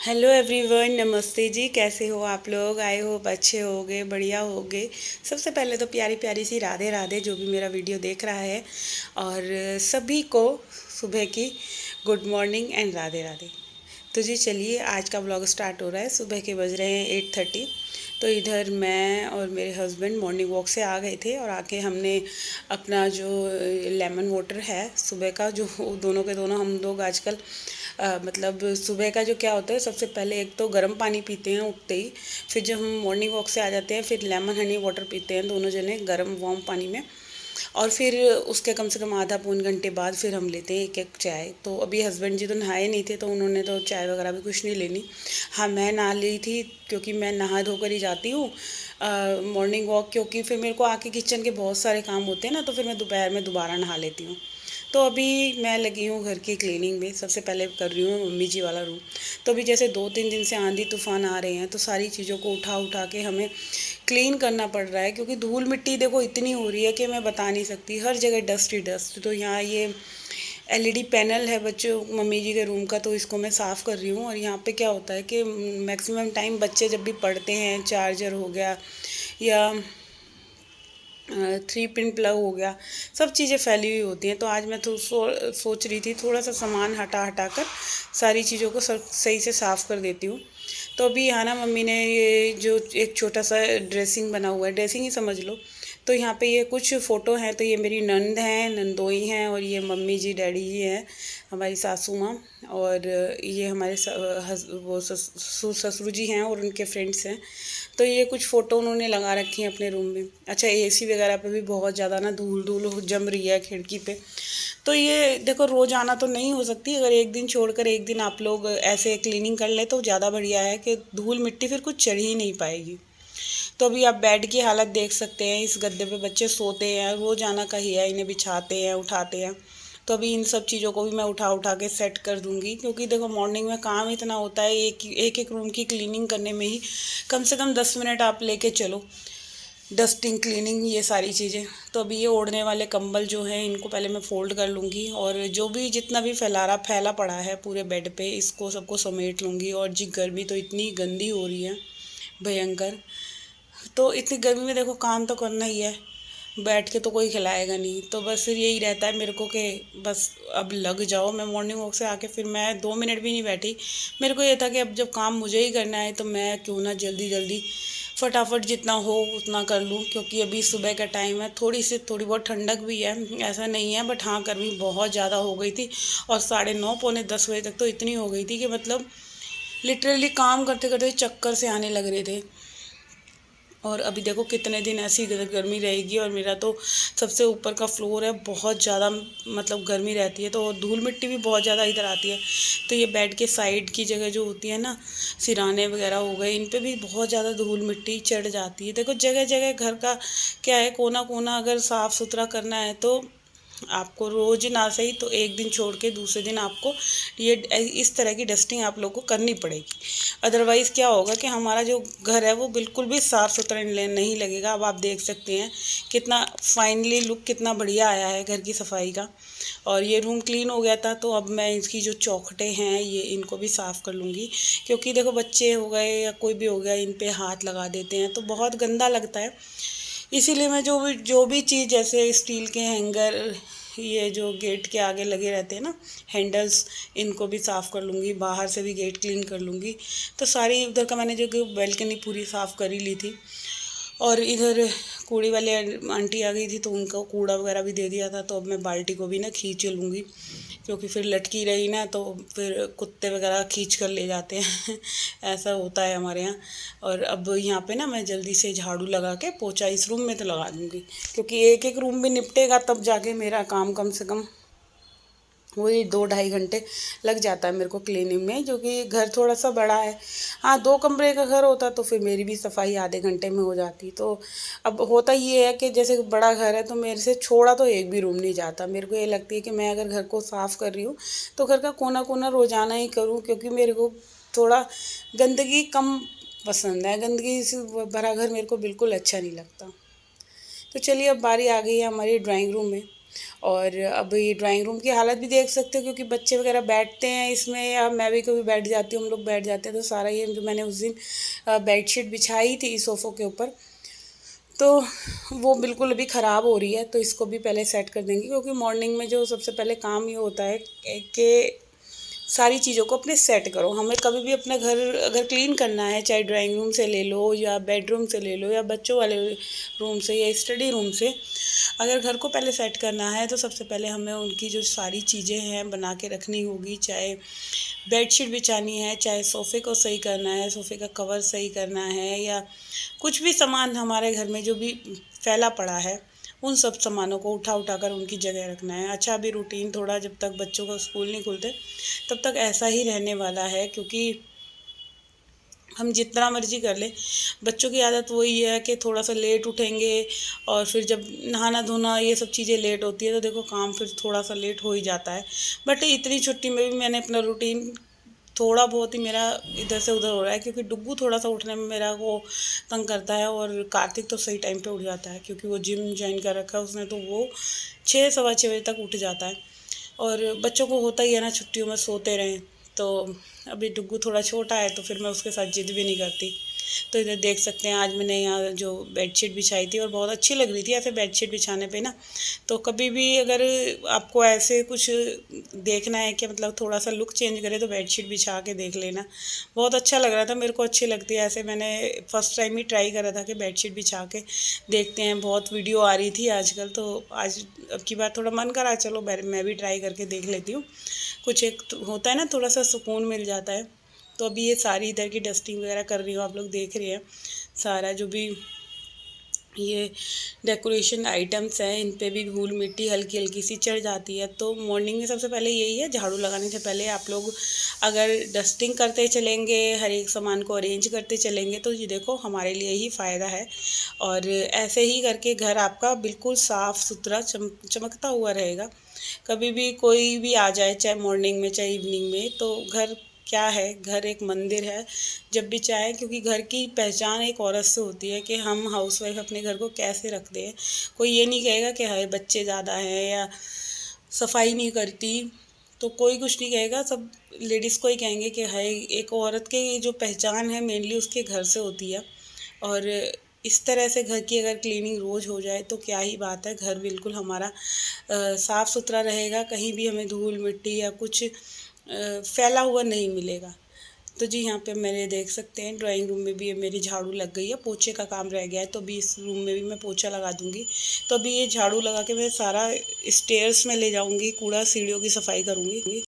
Hello everyone, नमस्ते जी। कैसे हो आप लोग? आई होप अच्छे होगे, बढ़िया होगे। सबसे पहले तो प्यारी प्यारी सी राधे राधे जो भी मेरा वीडियो देख रहा है, और सभी को सुबह की good morning and Radhe Radhe. तो जी चलिए, आज का व्लॉग स्टार्ट हो रहा है। सुबह के बज रहे हैं 8:30। तो इधर मैं और मेरे हस्बैंड मॉर्निंग वॉक से आ गए थे, और आके हमने अपना जो लेमन वाटर है सुबह का, जो दोनों के दोनों हम लोग आजकल मतलब सुबह का जो क्या होता है, सबसे पहले एक तो गर्म पानी पीते हैं उठते ही। फिर जब हम मॉर्निंग वॉक से आ जाते हैं, फिर लेमन हनी वाटर पीते हैं दोनों जने गर्म वार्म पानी में। और फिर उसके कम से कम आधा पौन घंटे बाद फिर हम लेते हैं एक एक चाय। तो अभी हस्बैंड जी तो नहाए नहीं थे, तो उन्होंने तो चाय वगैरह भी कुछ नहीं लेनी। हाँ, मैं नहा ली थी, क्योंकि मैं नहा धोकर ही जाती हूँ मॉर्निंग वॉक, क्योंकि फिर मेरे को आके किचन के बहुत सारे काम होते हैं ना, तो फिर मैं दोपहर में दोबारा नहा लेती हूँ। तो अभी मैं लगी हूँ घर की क्लीनिंग में। सबसे पहले कर रही हूँ मम्मी जी वाला रूम। तो अभी जैसे 2-3 दिन से आंधी तूफान आ रहे हैं, तो सारी चीज़ों को उठा उठा के हमें क्लीन करना पड़ रहा है, क्योंकि धूल मिट्टी देखो इतनी हो रही है कि मैं बता नहीं सकती। हर जगह डस्ट ही डस्ट। तो यहाँ ये एलईडी पैनल है बच्चों मम्मी जी के रूम का, तो इसको मैं साफ़ कर रही हूँ। और यहाँ पे क्या होता है कि मैक्सिमम टाइम बच्चे जब भी पढ़ते हैं, चार्जर हो गया या 3 पिन प्लग हो गया, सब चीज़ें फैली हुई होती हैं। तो आज मैं तो सोच रही थी थोड़ा सा सामान हटा हटा कर सारी चीज़ों को सही से साफ़ कर देती हूँ। तो अभी यहाँ ना मम्मी ने ये जो एक छोटा सा ड्रेसिंग बना हुआ है, ड्रेसिंग ही समझ लो। तो यहाँ पे ये कुछ फ़ोटो हैं। तो ये मेरी नंद हैं, नंदोई हैं, और ये मम्मी जी डैडी जी हैं, हमारी सासू माँ। और ये हमारे ससुर जी हैं और उनके फ्रेंड्स हैं। तो ये कुछ फ़ोटो उन्होंने लगा रखी हैं अपने रूम में। अच्छा, एसी वगैरह पे भी बहुत ज़्यादा ना धूल धूल जम रही है खिड़की पे। तो ये देखो, रोज़ आना तो नहीं हो सकती। अगर एक दिन छोड़कर एक दिन आप लोग ऐसे क्लीनिंग कर ले तो ज़्यादा बढ़िया है, कि धूल मिट्टी फिर कुछ चढ़ ही नहीं पाएगी। तो अभी आप बेड की हालत देख सकते हैं। इस गद्दे पे बच्चे सोते हैं, रोज़ आना का ही है, इन्हें बिछाते हैं, उठाते हैं। तो अभी इन सब चीज़ों को भी मैं उठा उठा के सेट कर दूंगी, क्योंकि देखो मॉर्निंग में काम इतना होता है, एक रूम की क्लीनिंग करने में ही कम से कम 10 मिनट आप लेके चलो। डस्टिंग, क्लीनिंग, ये सारी चीज़ें। तो अभी ये ओढ़ने वाले कंबल जो हैं, इनको पहले मैं फ़ोल्ड कर लूँगी, और जो भी जितना भी फैला पड़ा है पूरे बेड पे, इसको सबको समेट लूँगी। और जी गर्मी तो इतनी गंदी हो रही है, भयंकर। तो इतनी गर्मी में देखो काम तो करना ही है, बैठ के तो कोई खिलाएगा नहीं। तो बस फिर यही रहता है मेरे को कि बस अब लग जाओ। मैं मॉर्निंग वॉक से आके फिर मैं 2 मिनट भी नहीं बैठी। मेरे को ये था कि अब जब काम मुझे ही करना है, तो मैं क्यों ना जल्दी जल्दी फटाफट जितना हो उतना कर लूँ, क्योंकि अभी सुबह का टाइम है। थोड़ी बहुत ठंडक भी है, ऐसा नहीं है, बट हाँ गर्मी बहुत ज़्यादा हो गई थी। और 9:30 पौने 10 बजे तक तो इतनी हो गई थी कि मतलब लिटरली काम करते करते चक्कर से आने लग रहे थे। और अभी देखो कितने दिन ऐसी गर्मी रहेगी। और मेरा तो सबसे ऊपर का फ्लोर है, बहुत ज़्यादा मतलब गर्मी रहती है, तो धूल मिट्टी भी बहुत ज़्यादा इधर आती है। तो ये बेड के साइड की जगह जो होती है ना, सिराने वगैरह हो गए, इन पे भी बहुत ज़्यादा धूल मिट्टी चढ़ जाती है। देखो जगह जगह घर का क्या है, कोना कोना अगर साफ़ सुथरा करना है तो आपको रोज़ ना सही तो एक दिन छोड़ के दूसरे दिन आपको ये इस तरह की डस्टिंग आप लोग को करनी पड़ेगी। अदरवाइज़ क्या होगा कि हमारा जो घर है वो बिल्कुल भी साफ़ सुथरा नहीं लगेगा। अब आप देख सकते हैं कितना फाइनली लुक कितना बढ़िया आया है घर की सफाई का। और ये रूम क्लीन हो गया था, तो अब मैं इसकी जो चौखटें हैं ये इनको भी साफ़ कर लूँगी, क्योंकि देखो बच्चे हो गए या कोई भी हो गया, इन पे हाथ लगा देते हैं तो बहुत गंदा लगता है। इसीलिए मैं जो भी चीज़, जैसे स्टील के हैंगर, ये जो गेट के आगे लगे रहते हैं ना हैंडल्स, इनको भी साफ़ कर लूँगी। बाहर से भी गेट क्लीन कर लूँगी। तो सारी उधर का मैंने जो बैल्कनी पूरी साफ़ कर ही ली थी। और इधर कूड़े वाले आंटी आ गई थी, तो उनको कूड़ा वगैरह भी दे दिया था। तो अब मैं बाल्टी को भी ना खींच लूँगी, क्योंकि फिर लटकी रही ना तो फिर कुत्ते वगैरह खींच कर ले जाते हैं ऐसा होता है हमारे यहाँ। और अब यहाँ पे ना मैं जल्दी से झाड़ू लगा के पोछा इस रूम में तो लगा दूँगी, क्योंकि एक एक रूम भी निपटेगा तब जाके मेरा काम कम से कम वही 2-2.5 घंटे लग जाता है मेरे को क्लीनिंग में, जो कि घर थोड़ा सा बड़ा है। हाँ, 2 कमरे का घर होता तो फिर मेरी भी सफाई आधे घंटे में हो जाती। तो अब होता ये है कि जैसे बड़ा घर है, तो मेरे से छोड़ा तो एक भी रूम नहीं जाता। मेरे को ये लगती है कि मैं अगर घर को साफ़ कर रही हूँ तो घर का कोना कोना रोज़ाना ही करूँ, क्योंकि मेरे को थोड़ा गंदगी कम पसंद है। गंदगी से भरा घर मेरे को बिल्कुल अच्छा नहीं लगता। तो चलिए, अब बारी आ गई है हमारी ड्राइंग रूम में। और अब ये ड्राइंग रूम की हालत भी देख सकते हो, क्योंकि बच्चे वगैरह बैठते हैं इसमें, या मैं भी कभी बैठ जाती हूँ, हम लोग बैठ जाते हैं, तो सारा ये जो मैंने उस दिन बेडशीट बिछाई थी सोफ़ों के ऊपर, तो वो बिल्कुल अभी ख़राब हो रही है। तो इसको भी पहले सेट कर देंगे, क्योंकि मॉर्निंग में जो सबसे पहले काम ये होता है कि सारी चीज़ों को अपने सेट करो। हमें कभी भी अपना घर अगर क्लीन करना है, चाहे ड्राइंग रूम से ले लो या बेडरूम से ले लो या बच्चों वाले रूम से या स्टडी रूम से, अगर घर को पहले सेट करना है तो सबसे पहले हमें उनकी जो सारी चीज़ें हैं बना के रखनी होगी। चाहे बेडशीट बिछानी है, चाहे सोफ़े को सही करना है, सोफ़े का कवर सही करना है, या कुछ भी सामान हमारे घर में जो भी फैला पड़ा है, उन सब सामानों को उठा उठा कर उनकी जगह रखना है। अच्छा, अभी रूटीन थोड़ा, जब तक बच्चों का स्कूल नहीं खुलते तब तक ऐसा ही रहने वाला है, क्योंकि हम जितना मर्ज़ी कर लें, बच्चों की आदत वही है कि थोड़ा सा लेट उठेंगे, और फिर जब नहाना धोना ये सब चीज़ें लेट होती है, तो देखो काम फिर थोड़ा सा लेट हो ही जाता है। बट इतनी छुट्टी में भी मैंने अपना रूटीन थोड़ा बहुत ही मेरा इधर से उधर हो रहा है, क्योंकि डुग्गू थोड़ा सा उठने में मेरा को तंग करता है, और कार्तिक तो सही टाइम पे उठ जाता है, क्योंकि वो जिम ज्वाइन कर रखा है उसने, तो वो 6 सवा 6 बजे तक उठ जाता है। और बच्चों को होता ही है ना छुट्टियों में सोते रहें, तो अभी डुग्गू थोड़ा छोटा है तो फिर मैं उसके साथ ज़िद भी नहीं करती। तो इधर देख सकते हैं, आज मैंने यहाँ जो बेडशीट बिछाई थी और बहुत अच्छी लग रही थी ऐसे बेडशीट बिछाने पे ना। तो कभी भी अगर आपको ऐसे कुछ देखना है कि मतलब थोड़ा सा लुक चेंज करे, तो बेडशीट बिछा के देख लेना, बहुत अच्छा लग रहा था, मेरे को अच्छी लगती है ऐसे। मैंने फ़र्स्ट टाइम ही ट्राई करा था कि बेडशीट बिछा के देखते हैं, बहुत वीडियो आ रही थी आजकल, तो आज अब की बार थोड़ा मन करा, चलो मैं भी ट्राई करके देख लेती हूँ। कुछ एक तो होता है ना, थोड़ा सा सुकून मिल जाता है। तो अभी ये सारी इधर की डस्टिंग वगैरह कर रही हूँ, आप लोग देख रहे हैं। सारा जो भी ये डेकोरेशन आइटम्स हैं, इन पे भी धूल मिट्टी हल्की हल्की सी चढ़ जाती है। तो मॉर्निंग में सबसे पहले यही है, झाड़ू लगाने से पहले आप लोग अगर डस्टिंग करते चलेंगे, हर एक सामान को अरेंज करते चलेंगे, तो ये देखो हमारे लिए ही फ़ायदा है। और ऐसे ही करके घर आपका बिल्कुल साफ़ सुथरा चमकता हुआ रहेगा। कभी भी कोई भी आ जाए, चाहे मॉर्निंग में चाहे इवनिंग में, तो घर क्या है, घर एक मंदिर है जब भी चाहे, क्योंकि घर की पहचान एक औरत से होती है कि हम हाउसवाइफ अपने घर को कैसे रखते हैं। कोई ये नहीं कहेगा कि हाय बच्चे ज़्यादा हैं या सफाई नहीं करती, तो कोई कुछ नहीं कहेगा, सब लेडीज़ को ही कहेंगे कि हाय, एक औरत के जो पहचान है मेनली उसके घर से होती है। और इस तरह से घर की अगर क्लीनिंग रोज़ हो जाए तो क्या ही बात है, घर बिल्कुल हमारा साफ़ सुथरा रहेगा, कहीं भी हमें धूल मिट्टी या कुछ फैला हुआ नहीं मिलेगा। तो जी, यहाँ पे मेरे देख सकते हैं ड्राइंग रूम में भी मेरी झाड़ू लग गई है, पोछे का काम रह गया है, तो अभी इस रूम में भी मैं पोछा लगा दूँगी। तो अभी ये झाड़ू लगा के मैं सारा स्टेयर्स में ले जाऊँगी, कूड़ा सीढ़ियों की सफाई करूँगी।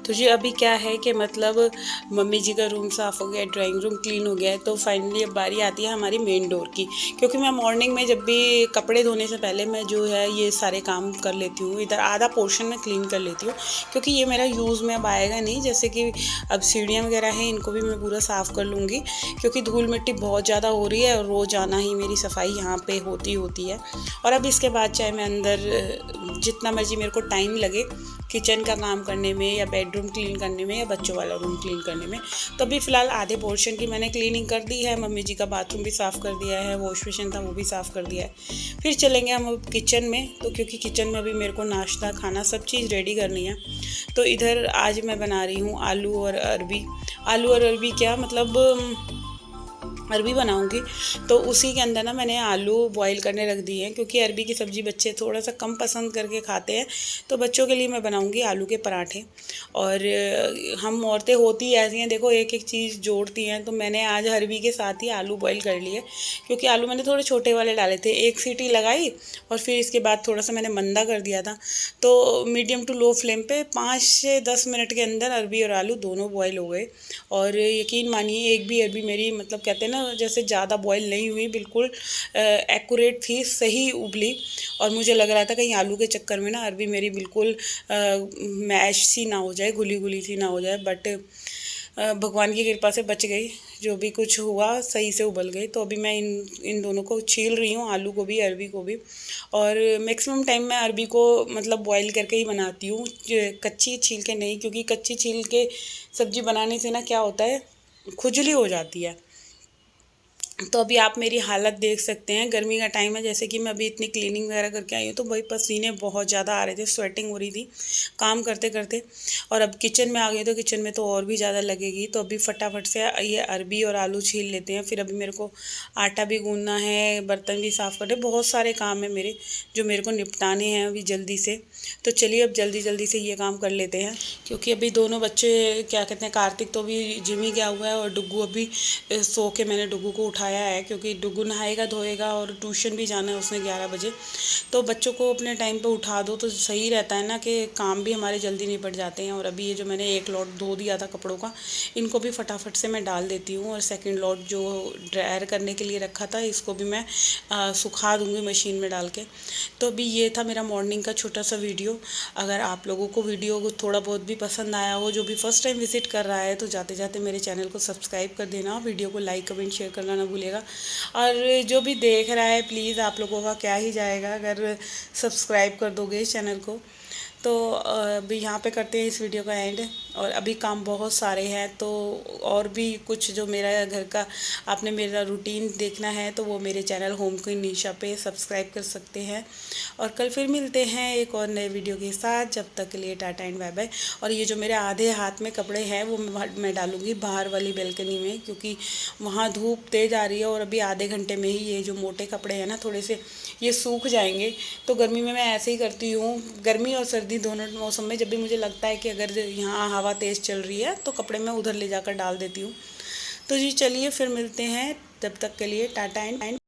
तो जी, अभी क्या है कि मतलब मम्मी जी का रूम साफ़ हो गया, ड्राइंग रूम क्लीन हो गया है, तो फाइनली अब बारी आती है हमारी मेन डोर की। क्योंकि मैं मॉर्निंग में जब भी कपड़े धोने से पहले मैं जो है ये सारे काम कर लेती हूँ, इधर आधा पोर्शन में क्लीन कर लेती हूँ, क्योंकि ये मेरा यूज़ में अब आएगा नहीं। जैसे कि अब सीढ़ियाँ वगैरह हैं, इनको भी मैं पूरा साफ़ कर लूँगी, क्योंकि धूल मिट्टी बहुत ज़्यादा हो रही है और रोज़ आना ही मेरी सफाई यहाँ पर होती है। और अब इसके बाद चाहे मैं अंदर जितना मर्जी मेरे को टाइम लगे किचन का काम करने में या बेडरूम क्लीन करने में या बच्चों वाला रूम क्लीन करने में। तो अभी फ़िलहाल आधे पोर्शन की मैंने क्लीनिंग कर दी है, मम्मी जी का बाथरूम भी साफ़ कर दिया है, वॉश बेसिन था वो भी साफ़ कर दिया है। फिर चलेंगे हम अब किचन में, तो क्योंकि किचन में अभी मेरे को नाश्ता खाना सब चीज़ रेडी करनी है। तो इधर आज मैं बना रही हूँ आलू और अरबी। आलू और अरबी क्या मतलब अरबी बनाऊंगी। तो उसी के अंदर ना मैंने आलू बॉईल करने रख दिए हैं, क्योंकि अरबी की सब्ज़ी बच्चे थोड़ा सा कम पसंद करके खाते हैं। तो बच्चों के लिए मैं बनाऊंगी आलू के पराठे। और हम औरतें होती ऐसी हैं, देखो एक एक चीज़ जोड़ती हैं। तो मैंने आज अरबी के साथ ही आलू बॉईल कर लिए, क्योंकि आलू मैंने थोड़े छोटे वाले डाले थे। एक सीटी लगाई और फिर इसके बाद थोड़ा सा मैंने मंदा कर दिया था। तो मीडियम टू लो फ्लेम पे 5 से 10 मिनट के अंदर अरबी और आलू दोनों बॉईल हो गए। और यकीन मानिए एक भी अरबी मेरी मतलब कहते हैं ना जैसे ज़्यादा बॉईल नहीं हुई, बिल्कुल एक्यूरेट थी, सही उबली। और मुझे लग रहा था कहीं आलू के चक्कर में ना अरबी मेरी बिल्कुल मैश सी ना हो जाए, घुली घुली सी ना हो जाए। बट भगवान की कृपा से बच गई, जो भी कुछ हुआ सही से उबल गई। तो अभी मैं इन दोनों को छील रही हूँ, आलू को भी अरबी को भी। और मैक्सिमम टाइम मैं अरबी को मतलब बॉईल करके ही बनाती हूँ, कच्ची छील के नहीं, क्योंकि कच्ची छील के सब्ज़ी बनाने से ना क्या होता है, खुजली हो जाती है। तो अभी आप मेरी हालत देख सकते हैं, गर्मी का टाइम है, जैसे कि मैं अभी इतनी क्लीनिंग वगैरह करके आई हूँ तो भाई पसीने बहुत ज़्यादा आ रहे थे, स्वेटिंग हो रही थी काम करते करते। और अब किचन में आ गई तो किचन में तो और भी ज़्यादा लगेगी। तो अभी फटाफट से ये अरबी और आलू छील लेते हैं। फिर अभी मेरे को आटा भी गूँधना है, बर्तन भी साफ़ करने, बहुत सारे काम है मेरे जो मेरे को निपटाने हैं अभी जल्दी से। तो चलिए अब जल्दी जल्दी से ये काम कर लेते हैं, क्योंकि अभी दोनों बच्चे क्या कहते हैं, कार्तिक तो अभी जिम ही गया हुआ है और डुग्गू अभी सो के मैंने डुग्गू को उठाया है, क्योंकि डुग्गू नहाएगा धोएगा और ट्यूशन भी जाना है उसने 11 बजे। तो बच्चों को अपने टाइम पे उठा दो तो सही रहता है ना, कि काम भी हमारे जल्दी निपट जाते हैं। और अभी ये जो मैंने एक लॉट धो दिया था कपड़ों का, इनको भी फटाफट से मैं डाल देती हूँ। और सेकंड लॉट जो ड्रायर करने के लिए रखा था, इसको भी मैं सुखा दूँगी मशीन में डाल के। तो अभी ये था मेरा मॉर्निंग का छोटा सा वीडियो। अगर आप लोगों को वीडियो को थोड़ा बहुत भी पसंद आया हो, जो भी फर्स्ट टाइम विजिट कर रहा है, तो जाते जाते मेरे चैनल को सब्सक्राइब कर देना, वीडियो को लाइक कमेंट शेयर करना ना भूलिएगा। और जो भी देख रहा है, प्लीज़ आप लोगों का क्या ही जाएगा अगर सब्सक्राइब कर दोगे इस चैनल को। तो अभी यहाँ पे करते हैं इस वीडियो का एंड। और अभी काम बहुत सारे हैं, तो और भी कुछ जो मेरा घर का आपने मेरा रूटीन देखना है तो वो मेरे चैनल होम क्वीन निशा पे सब्सक्राइब कर सकते हैं। और कल फिर मिलते हैं एक और नए वीडियो के साथ। जब तक के लिए टाटा एंड बाय बाय। और ये जो मेरे आधे हाथ में कपड़े हैं वो मैं डालूँगी बाहर वाली बालकनी में, क्योंकि वहाँ धूप तेज़ आ रही है। और अभी आधे घंटे में ही ये जो मोटे कपड़े हैं ना, थोड़े से ये सूख जाएंगे। तो गर्मी में मैं ऐसे ही करती हूँ, गर्मी और सर्दी दोनों मौसम में, जब भी मुझे लगता है कि अगर यहाँ हवा तेज़ चल रही है तो कपड़े मैं उधर ले जाकर डाल देती हूँ। तो जी चलिए फिर मिलते हैं, तब तक के लिए टाटा एंड